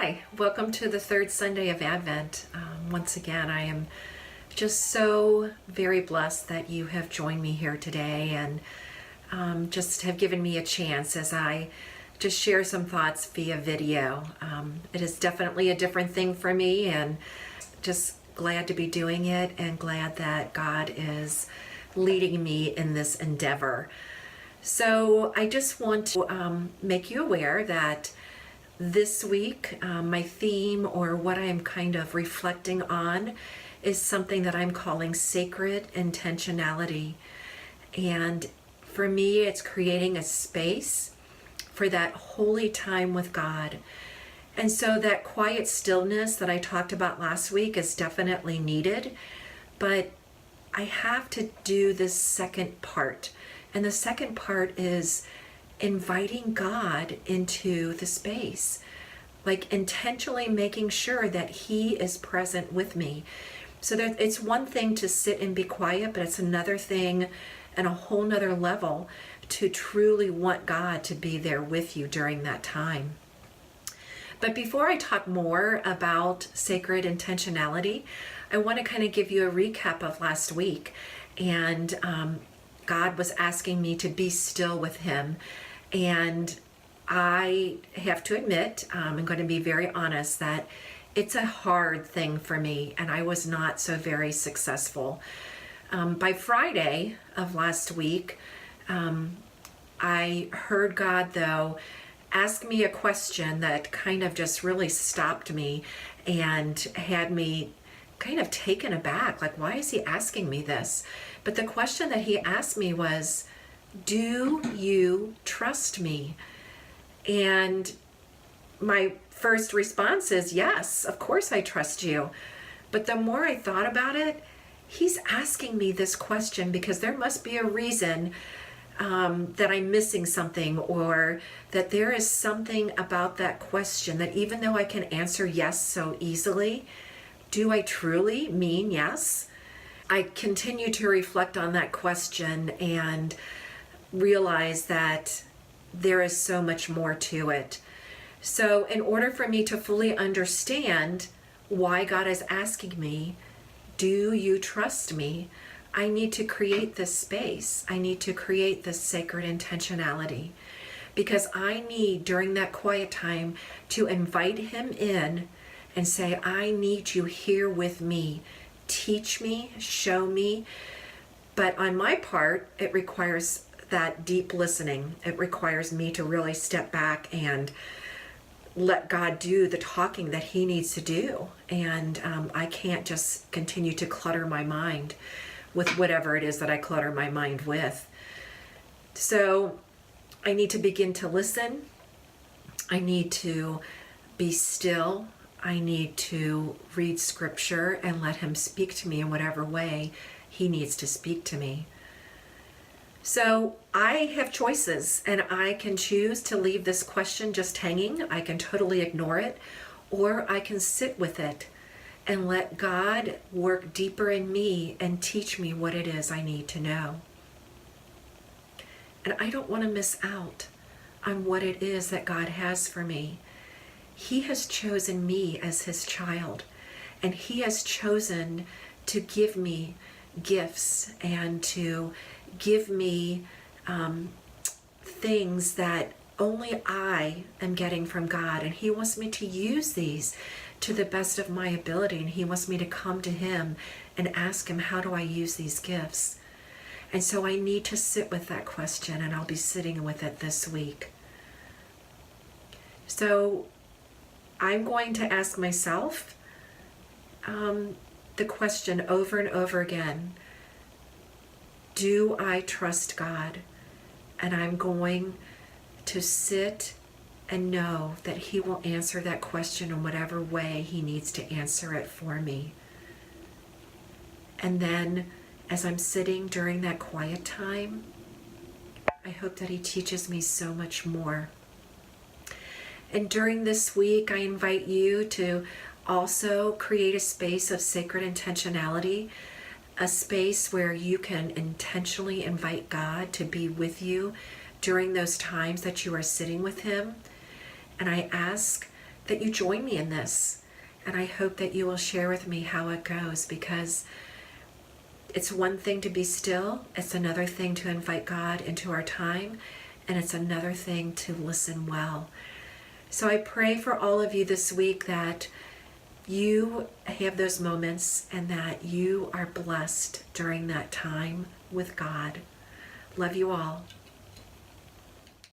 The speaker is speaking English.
Hi, welcome to the third Sunday of Advent. Once again, I am just so very blessed that you have joined me here today and just have given me a chance as I just share some thoughts via video. It is definitely a different thing for me, and just glad to be doing it and glad that God is leading me in this endeavor. So I just want to make you aware that this week, my theme, or what I am kind of reflecting on, is something that I'm calling sacred intentionality. And for me, it's creating a space for that holy time with God. And so that quiet stillness that I talked about last week is definitely needed, but I have to do this second part. And the second part is inviting God into the space, like intentionally making sure that He is present with me. So that it's one thing to sit and be quiet, but it's another thing and a whole nother level to truly want God to be there with you during that time. But before I talk more about sacred intentionality, I want to kind of give you a recap of last week. And God was asking me to be still with Him. And I have to admit, I'm going to be very honest, that it's a hard thing for me, and I was not so very successful. By Friday of last week, I heard God, though, ask me a question that kind of just really stopped me and had me kind of taken aback. Like, why is He asking me this? But the question that He asked me was, do you trust me? And my first response is, yes, of course I trust you. But the more I thought about it, He's asking me this question because there must be a reason that I'm missing something, or that there is something about that question that even though I can answer yes so easily, do I truly mean yes? I continue to reflect on that question and realize that there is so much more to it. So in order for me to fully understand why God is asking me, do you trust me? I need to create this space. I need to create this sacred intentionality, because I need, during that quiet time, to invite Him in and say, I need you here with me. Teach me, show me. But on my part, it requires that deep listening. It requires me to really step back and let God do the talking that He needs to do. And I can't just continue to clutter my mind with whatever it is that I clutter my mind with. So I need to begin to listen. I need to be still. I need to read scripture and let Him speak to me in whatever way He needs to speak to me. So I have choices, and I can choose to leave this question just hanging. I can totally ignore it, or I can sit with it and let God work deeper in me and teach me what it is I need to know. And I don't want to miss out on what it is that God has for me. He has chosen me as His child, and He has chosen to give me gifts and to give me things that only I am getting from God. And He wants me to use these to the best of my ability. And He wants me to come to Him and ask Him, how do I use these gifts? And so I need to sit with that question, and I'll be sitting with it this week. So I'm going to ask myself the question over and over again. Do I trust God? And I'm going to sit and know that He will answer that question in whatever way He needs to answer it for me. And then as I'm sitting during that quiet time, I hope that He teaches me so much more. And during this week, I invite you to also create a space of sacred intentionality, a space where you can intentionally invite God to be with you during those times that you are sitting with Him. And I ask that you join me in this. And I hope that you will share with me how it goes, because it's one thing to be still, it's another thing to invite God into our time, and it's another thing to listen well. So I pray for all of you this week that you have those moments and that you are blessed during that time with God. Love you all.